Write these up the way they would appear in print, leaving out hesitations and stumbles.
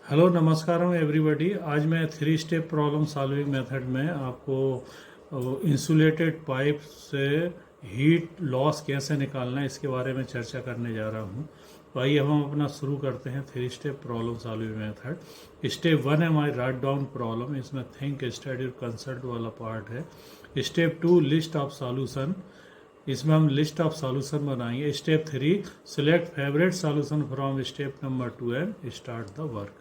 Hello नमस्कारम everybody. आज मैं 3 step problem solving method में आपको इंसुलेटेड पाइप से हीट लॉस कैसे निकालना है इसके बारे में चर्चा करने जा रहा हूँ। तो आइए हम अपना शुरू करते हैं 3 step problem solving method. Step 1 है हमारी राइट डाउन प्रॉब्लम, इसमें थिंक स्टडी और कंसल्ट वाला पार्ट है। स्टेप 2 लिस्ट ऑफ सॉल्यूशन, इसमें हम लिस्ट ऑफ सॉल्यूशन बनाएंगे। Step 3 select favourite solution from step number 2 and start the work.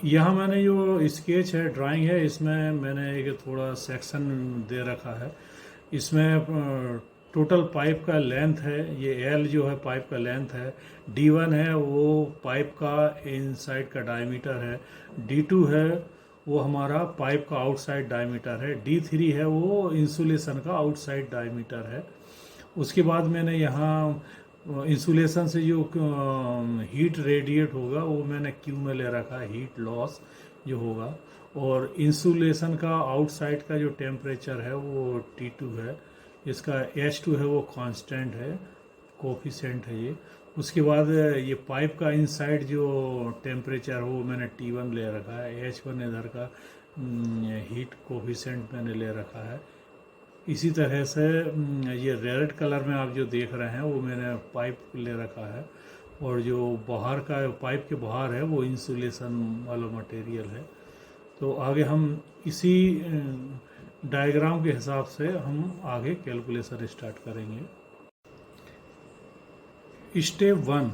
यहाँ मैंने जो स्केच है, ड्राइंग है, इसमें मैंने एक थोड़ा सेक्शन दे रखा है। इसमें टोटल पाइप का लेंथ है, ये एल जो है पाइप का लेंथ है। D1 है वो पाइप का इनसाइड का डायमीटर है। D2 है वो हमारा पाइप का आउटसाइड डायमीटर है। D3 है वो इंसुलेशन का आउटसाइड डायमीटर है। उसके बाद मैंने यहाँ इंसुलेशन से जो हीट रेडिएट होगा वो मैंने क्यू में ले रखा है, हीट लॉस जो होगा। और इंसुलेशन का आउटसाइड का जो टेम्परेचर है वो T2 है। इसका H2 है वो कांस्टेंट है, कोफिशेंट है ये। उसके बाद ये पाइप का इनसाइड जो टेम्परेचर है वो मैंने T1 ले रखा है। H1 इधर का हीट कोफिशेंट मैंने ले रखा है। इसी तरह से ये रेड कलर में आप जो देख रहे हैं वो मैंने पाइप ले रखा है। और जो बाहर का पाइप के बाहर है वो इंसुलेशन वाला मटेरियल है। तो आगे हम इसी डायग्राम के हिसाब से हम आगे कैलकुलेशन स्टार्ट करेंगे। Step 1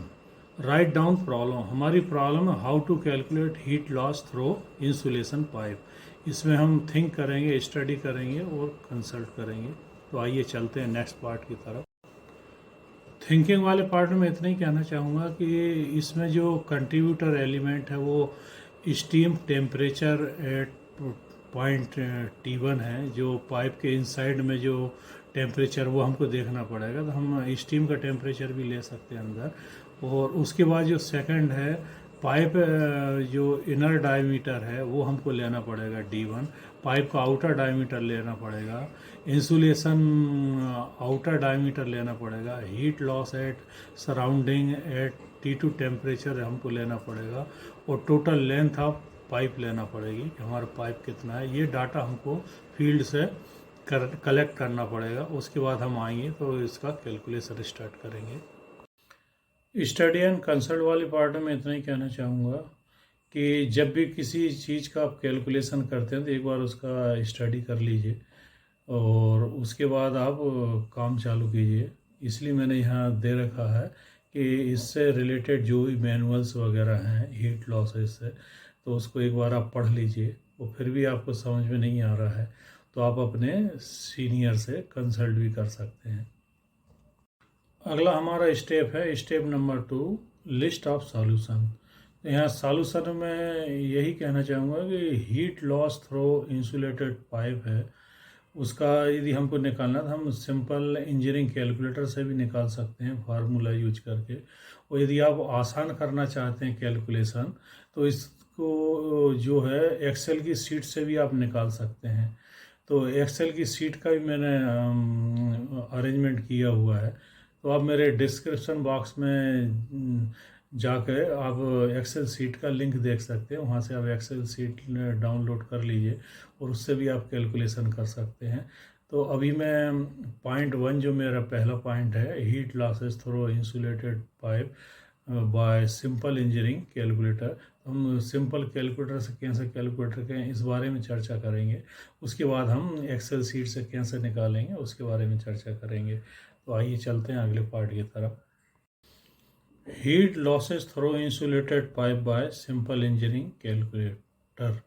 write down problem. हमारी प्रॉब्लम है how to calculate heat loss through insulation pipe. इसमें हम थिंक करेंगे, स्टडी करेंगे और कंसल्ट करेंगे। तो आइए चलते हैं नेक्स्ट पार्ट की तरफ। थिंकिंग वाले पार्ट में इतना ही कहना चाहूँगा कि इसमें जो कंट्रीब्यूटर एलिमेंट है वो steam temperature at point T1 है। जो पाइप के इनसाइड में जो टेम्परेचर वो हमको देखना पड़ेगा, तो हम स्टीम का टेम्परेचर भी ले सकते हैं अंदर। और उसके बाद जो सेकंड है पाइप जो इनर डायमीटर है वो हमको लेना पड़ेगा D1। पाइप का आउटर डायमीटर लेना पड़ेगा। इंसुलेशन आउटर डायमीटर लेना पड़ेगा। Heat loss at surrounding at T2 temperature हमको लेना पड़ेगा। और टोटल लेंथ ऑफ पाइप लेना पड़ेगी कि हमारा पाइप कितना है। ये डाटा हमको फील्ड से कलेक्ट करना पड़ेगा। उसके बाद हम आएंगे तो इसका कैलकुलेशन स्टार्ट करेंगे। स्टडी एंड कंसल्ट वाले पार्ट में इतना ही कहना चाहूँगा कि जब भी किसी चीज़ का आप कैलकुलेशन करते हैं तो एक बार उसका स्टडी कर लीजिए और उसके बाद आप काम चालू कीजिए। इसलिए मैंने यहाँ दे रखा है कि इससे रिलेटेड जो भी मैनुअल्स वगैरह हैं हीट लॉसेस से, तो उसको एक बार आप पढ़ लीजिए। वो फिर भी आपको समझ में नहीं आ रहा है तो आप अपने सीनियर से कंसल्ट भी कर सकते हैं। अगला हमारा स्टेप है step number 2 list of solution. यहाँ सॉल्यूशन में यही कहना चाहूँगा कि heat loss through insulated pipe है, उसका यदि हमको निकालना तो हम सिंपल इंजीनियरिंग कैलकुलेटर से भी निकाल सकते हैं फार्मूला यूज करके। और यदि आप आसान करना चाहते हैं कैलकुलेशन तो इसको जो है एक्सेल की शीट से भी आप निकाल सकते हैं। तो एक्सेल की शीट का भी मैंने अरेंजमेंट किया हुआ है। तो आप मेरे डिस्क्रिप्शन बॉक्स में जाकर आप एक्सेल सीट का लिंक देख सकते हैं। वहाँ से आप एक्सेल सीट डाउनलोड कर लीजिए और उससे भी आप कैलकुलेशन कर सकते हैं। तो अभी मैं पॉइंट 1 जो मेरा पहला पॉइंट है heat losses through insulated pipe bye simple engineering calculator, हम सिंपल कैलकुलेटर से कैसे कैलकुलेटर के इस बारे में चर्चा करेंगे। उसके बाद हम एक्सेल सीट से कैसे निकालेंगे उसके बारे में चर्चा करेंगे। तो आइए चलते हैं अगले पार्ट की तरफ। Heat losses through insulated pipe bye simple engineering calculator.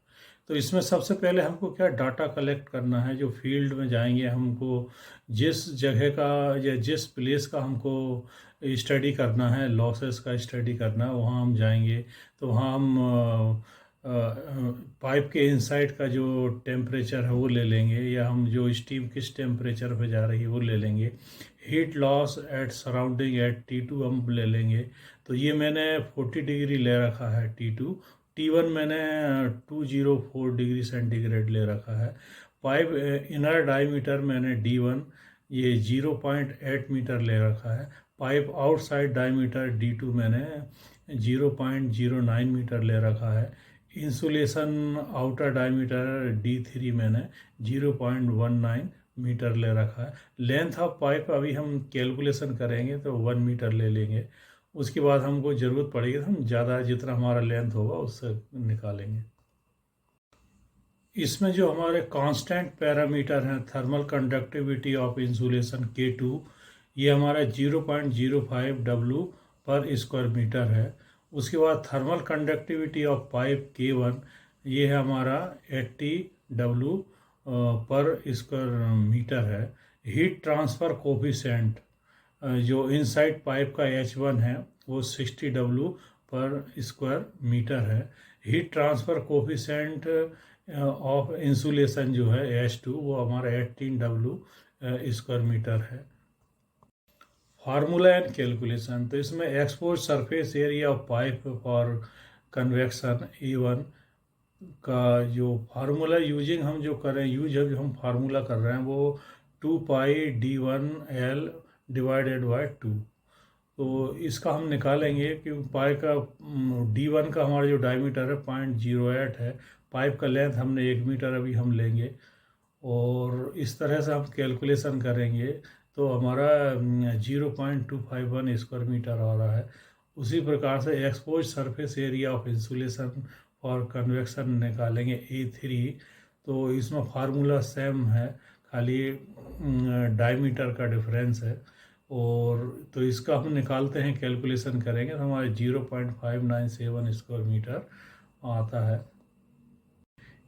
तो इसमें सबसे पहले हमको क्या डाटा कलेक्ट करना है। जो फील्ड में जाएंगे हमको जिस जगह का या जिस प्लेस का हमको स्टडी करना है, लॉसेस का स्टडी करना है, वहाँ हम जाएंगे। तो वहाँ हम पाइप के इनसाइड का जो टेम्परेचर है वो ले लेंगे, या हम जो स्टीम किस टेम्परेचर पे जा रही है वो ले लेंगे। Heat loss at surrounding at T2 हम ले लेंगे। तो ये मैंने 40 डिग्री ले रखा है T2। T1 मैंने 204 डिग्री सेंटीग्रेड ले रखा है। पाइप इनर डायमीटर मैंने D1 ये 0.8 मीटर ले रखा है। पाइप आउटसाइड डायमीटर D2 मैंने 0.09 मीटर ले रखा है। इंसुलेशन आउटर डायमीटर D3 मैंने 0.19 मीटर ले रखा है। लेंथ ऑफ पाइप अभी हम कैलकुलेशन करेंगे तो 1 मीटर ले लेंगे। उसके बाद हमको ज़रूरत पड़ेगी तो हम ज़्यादा जितना हमारा लेंथ होगा उससे निकालेंगे। इसमें जो हमारे कांस्टेंट पैरामीटर हैं thermal conductivity of insulation K2, ये हमारा 0.05 W पर स्क्वायर मीटर है। उसके बाद thermal conductivity of pipe K1, ये है हमारा 80 W पर स्क्वायर मीटर है। हीट ट्रांसफ़र कोफिशेंट जो इनसाइड पाइप का H1 है वो 60 W पर स्क्वायर मीटर है। Heat transfer coefficient of insulation जो है H2, वो हमारा 18 W स्क्वायर मीटर है। फार्मूला एंड कैलकुलेशन, तो इसमें expose surface area of pipe for convection E1 का जो फार्मूला यूजिंग हम जो कर रहे हैं, जब हम फार्मूला कर रहे हैं वो 2πD1L डिवाइडेड बाय 2। तो इसका हम निकालेंगे कि पाइप का D1 का हमारा जो डायमीटर है 0.08 है। पाइप का लेंथ हमने 1 मीटर अभी हम लेंगे और इस तरह से हम कैलकुलेशन करेंगे तो हमारा 0.251 स्क्वायर मीटर आ रहा है। उसी प्रकार से expose surface area of insulation और कन्वेक्शन निकालेंगे A3। तो इसमें फार्मूला सेम है, खाली डायमीटर का डिफरेंस है। और तो इसका हम निकालते हैं, कैलकुलेशन करेंगे तो हमारे 0.597 स्क्वायर मीटर आता है।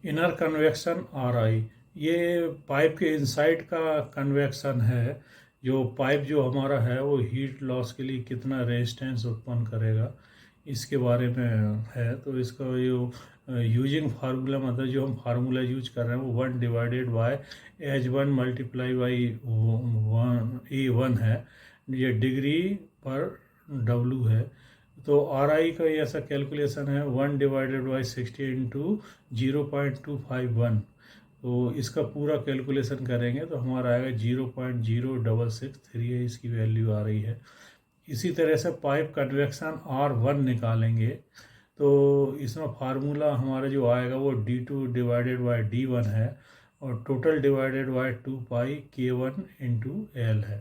इनर कन्वेक्शन RI, ये पाइप के इनसाइड का कन्वेक्शन है। जो पाइप जो हमारा है वो हीट लॉस के लिए कितना रेजिस्टेंस उत्पन्न करेगा इसके बारे में है। तो इसका जो यूजिंग फार्मूला, मतलब जो हम फार्मूला यूज कर रहे हैं वो 1 divided by H1 multiply by A1 है। ये डिग्री पर W है। तो RI का ये ऐसा कैलकुलेशन है 1 डिवाइडेड बाई 60 इंटू 0.251। तो इसका पूरा कैलकुलेशन करेंगे तो हमारा आएगा 0.0663 है, इसकी वैल्यू आ रही है। इसी तरह से पाइप कन्वेक्शन R1 निकालेंगे तो इसमें फार्मूला हमारा जो आएगा वो D2 डिवाइडेड बाई D1 है और total divided by 2πK1 into L है।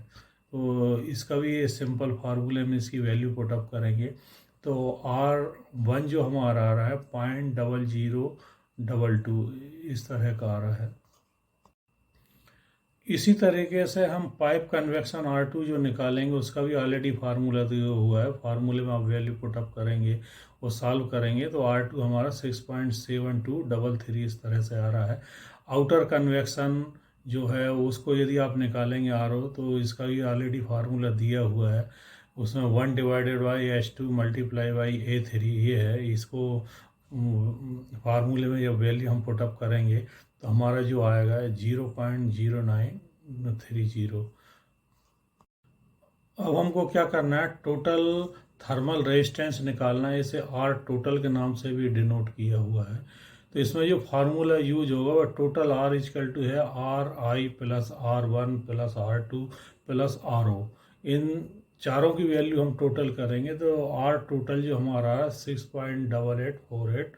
तो इसका भी सिंपल फार्मूले में इसकी वैल्यू पुटअप करेंगे तो R1 जो हमारा आ रहा है 0.0022 इस तरह का आ रहा है। इसी तरीके से हम पाइप कन्वेक्शन R2 जो निकालेंगे उसका भी ऑलरेडी फार्मूला दिया हुआ है। फार्मूले में आप वैल्यू पुटअप करेंगे और सॉल्व करेंगे तो R2 हमारा 6.7233 इस तरह से आ रहा है। आउटर कन्वेक्शन जो है उसको यदि आप निकालेंगे RO तो इसका भी ऑलरेडी फार्मूला दिया हुआ है। उसमें 1 divided by H2 multiply by A3 ये है। इसको फार्मूले में जब वैल्यू हम पुटअप करेंगे तो हमारा जो आएगा 0.0930। अब हमको क्या करना है, टोटल थर्मल रेजिस्टेंस निकालना है। इसे R टोटल के नाम से भी डिनोट किया हुआ है। तो इसमें जो फार्मूला यूज होगा वह टोटल R इक्वल टू है RI plus R1 plus R2 plus RO। इन चारों की वैल्यू हम टोटल करेंगे तो R टोटल जो हमारा 6.8848।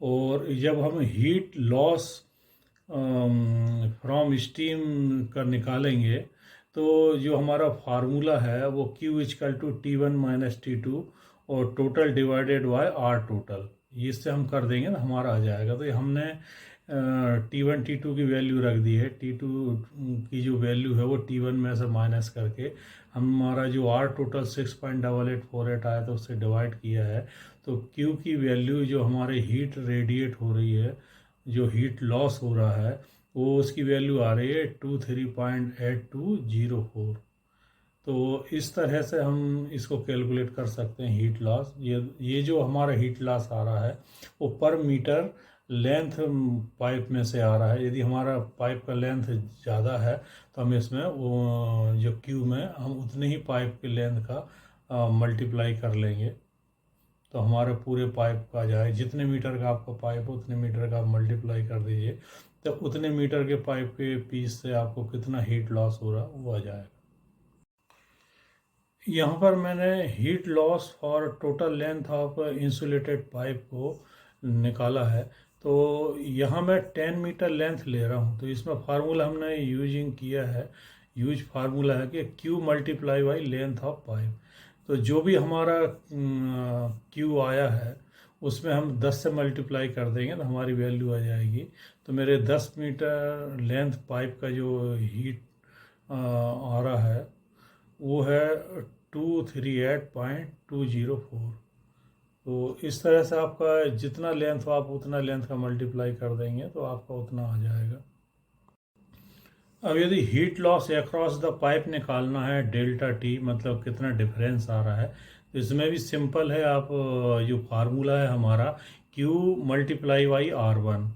और जब हम हीट लॉस फ्रॉम स्टीम का निकालेंगे तो जो हमारा फार्मूला है वो Q equal to T1 minus T2 और total divided by R total, इससे हम कर देंगे ना हमारा आ जाएगा। तो ये हमने T1 T2 की वैल्यू रख दी है। T2 की जो वैल्यू है वो T1 में से माइनस करके हमारा जो R टोटल 6.8848 आया था उससे डिवाइड किया है। तो Q की वैल्यू जो हमारे हीट रेडिएट हो रही है, जो हीट लॉस हो रहा है, वो उसकी वैल्यू आ रही है 23.8204। तो इस तरह से हम इसको कैलकुलेट कर सकते हैं हीट लॉस। ये जो हमारा हीट लॉस आ रहा है वो पर मीटर लेंथ पाइप में से आ रहा है। यदि हमारा पाइप का लेंथ ज़्यादा है तो हम इसमें वो जो क्यू में हम उतने ही पाइप के लेंथ का मल्टीप्लाई कर लेंगे तो हमारे पूरे पाइप का जाए, जितने मीटर का आपका पाइप उतने मीटर का आप मल्टीप्लाई कर दीजिए तो उतने मीटर के पाइप के पीस से आपको कितना हीट लॉस हो रहा है वो आ जाएगा। यहाँ पर मैंने हीट लॉस और total length of insulated pipe को निकाला है। तो यहाँ मैं 10 मीटर लेंथ ले रहा हूँ। तो इसमें फार्मूला हमने यूजिंग किया है, यूज फार्मूला है कि Q multiply by length of pipe. तो जो भी हमारा Q आया है उसमें हम 10 से मल्टीप्लाई कर देंगे तो हमारी वैल्यू आ जाएगी। तो मेरे 10 मीटर लेंथ पाइप का जो हीट आ रहा है वो है 238.204। तो इस तरह से आपका जितना लेंथ हो आप उतना लेंथ का मल्टीप्लाई कर देंगे तो आपका उतना आ जाएगा। अब यदि heat loss across the pipe निकालना है डेल्टा टी, मतलब कितना डिफरेंस आ रहा है, तो इसमें भी सिंपल है। आप जो फार्मूला है हमारा Q मल्टीप्लाई बाई R1,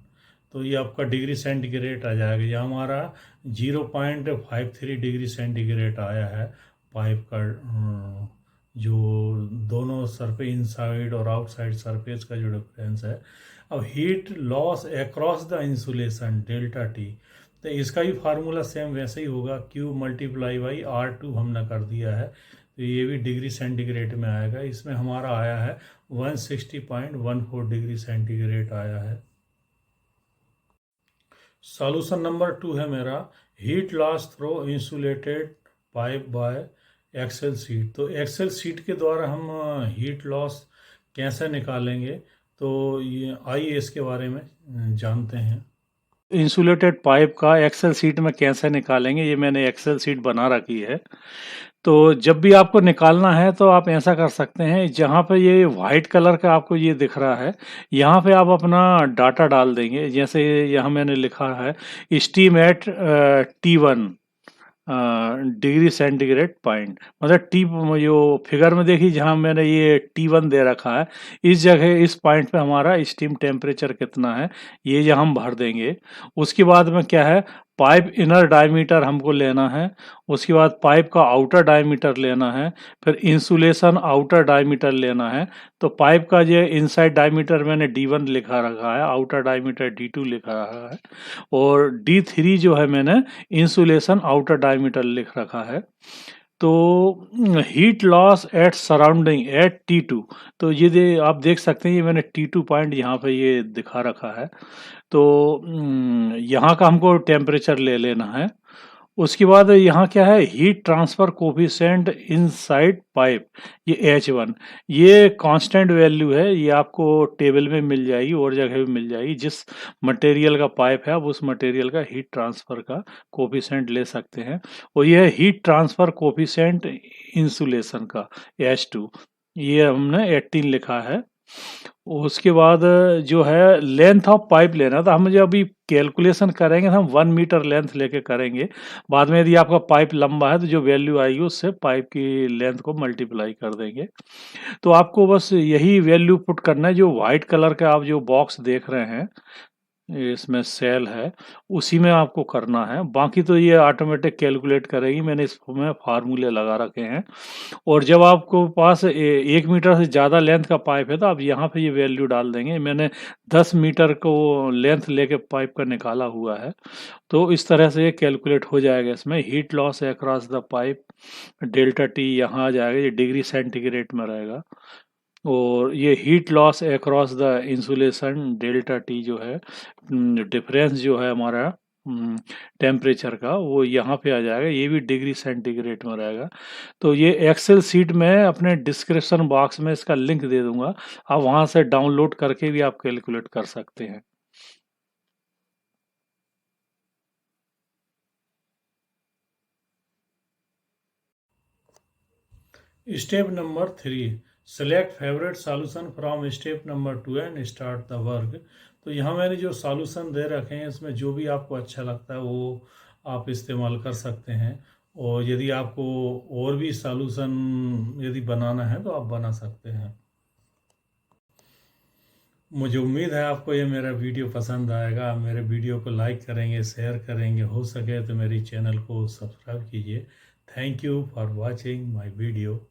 तो ये आपका डिग्री सेंटीग्रेड आ जाएगा। ये हमारा 0.53 डिग्री सेंटीग्रेड आया है पाइप का, जो दोनों सरफेस इनसाइड और आउटसाइड सरफेस का जो डिफरेंस है। अब heat loss across the insulation delta T, तो इसका भी फार्मूला सेम वैसे ही होगा। Q मल्टीप्लाई बाई R2 हमने कर दिया है, तो ये भी डिग्री सेंटीग्रेड में आएगा। इसमें हमारा आया है 160.14 डिग्री सेंटीग्रेड आया है। सॉल्यूशन नंबर 2 है मेरा heat loss through insulated pipe by Excel sheet. तो एक्सेल सीट के द्वारा हम हीट लॉस कैसे निकालेंगे, तो ये आइए इसके बारे में जानते हैं। इंसुलेटेड पाइप का एक्सेल सीट में कैसे निकालेंगे, ये मैंने एक्सेल सीट बना रखी है। तो जब भी आपको निकालना है तो आप ऐसा कर सकते हैं, जहाँ पे ये वाइट कलर का आपको ये दिख रहा है यहाँ पे आप अपना डाटा डाल देंगे। जैसे यहाँ मैंने लिखा है steam eight T1 degree centigrade point, मतलब टी, जो फिगर में देखिए जहाँ मैंने ये T1 दे रखा है, इस जगह इस पॉइंट पे हमारा स्टीम टेम्परेचर कितना है ये जो हम भर देंगे। उसके बाद में क्या है, पाइप इनर डायमीटर हमको लेना है, उसके बाद पाइप का आउटर डायमीटर लेना है, फिर इंसुलेशन आउटर डायमीटर लेना है। तो पाइप का जो इनसाइड डायमीटर मैंने D1 लिखा रखा है, आउटर डायमीटर D2 लिखा रखा है, और D3 जो है मैंने इंसुलेशन आउटर डायमीटर लिख रखा है। तो heat loss at surrounding at T2, तो ये आप देख सकते हैं, ये मैंने T2 पॉइंट यहाँ पे ये दिखा रखा है। तो यहाँ का हमको टेम्परेचर ले लेना है। उसके बाद यहाँ क्या है, heat transfer coefficient inside pipe, ये H1, ये कांस्टेंट वैल्यू है। ये आपको टेबल में मिल जाएगी और जगह भी मिल जाएगी। जिस मटेरियल का पाइप है आप उस मटेरियल का हीट ट्रांसफर का कोफिशिएंट ले सकते हैं। और ये हीट ट्रांसफर कोफिशिएंट इंसुलेशन का H2, ये हमने 18 लिखा है। उसके बाद जो है लेंथ ऑफ पाइप लेना था, हम जो अभी कैलकुलेशन करेंगे हम 1 मीटर लेंथ लेके करेंगे। बाद में यदि आपका पाइप लंबा है तो जो वैल्यू आएगी उससे पाइप की लेंथ को मल्टीप्लाई कर देंगे। तो आपको बस यही वैल्यू पुट करना है। जो वाइट कलर का आप जो बॉक्स देख रहे हैं इसमें सेल है, उसी में आपको करना है। बाकी तो ये ऑटोमेटिक कैलकुलेट करेगी, मैंने इसमें फार्मूले लगा रखे हैं। और जब आपको पास 1 मीटर से ज़्यादा लेंथ का पाइप है तो आप यहाँ पे ये वैल्यू डाल देंगे। मैंने 10 मीटर को लेंथ लेके पाइप का निकाला हुआ है, तो इस तरह से ये कैलकुलेट हो जाएगा। इसमें heat loss across the pipe delta T यहाँ आ जाएगा, ये डिग्री सेंटीग्रेड में रहेगा। और ये heat loss across the insulation delta T जो है, डिफरेंस जो है हमारा टेम्परेचर का, वो यहाँ पे आ जाएगा, ये भी डिग्री सेंटीग्रेड में रहेगा। तो ये एक्सेल सीट में अपने डिस्क्रिप्शन बॉक्स में इसका लिंक दे दूंगा, आप वहाँ से डाउनलोड करके भी आप कैलकुलेट कर सकते हैं। Step number 3, select favourite solution from step number 2 and start the work. तो यहाँ मैंने जो सॉल्यूशन दे रखे हैं इसमें जो भी आपको अच्छा लगता है वो आप इस्तेमाल कर सकते हैं। और यदि आपको और भी सॉल्यूशन यदि बनाना है तो आप बना सकते हैं। मुझे उम्मीद है आपको ये मेरा वीडियो पसंद आएगा। मेरे वीडियो को लाइक करेंगे, शेयर करेंगे, हो सके तो मेरी चैनल को सब्सक्राइब कीजिए। Thank you for watching my video.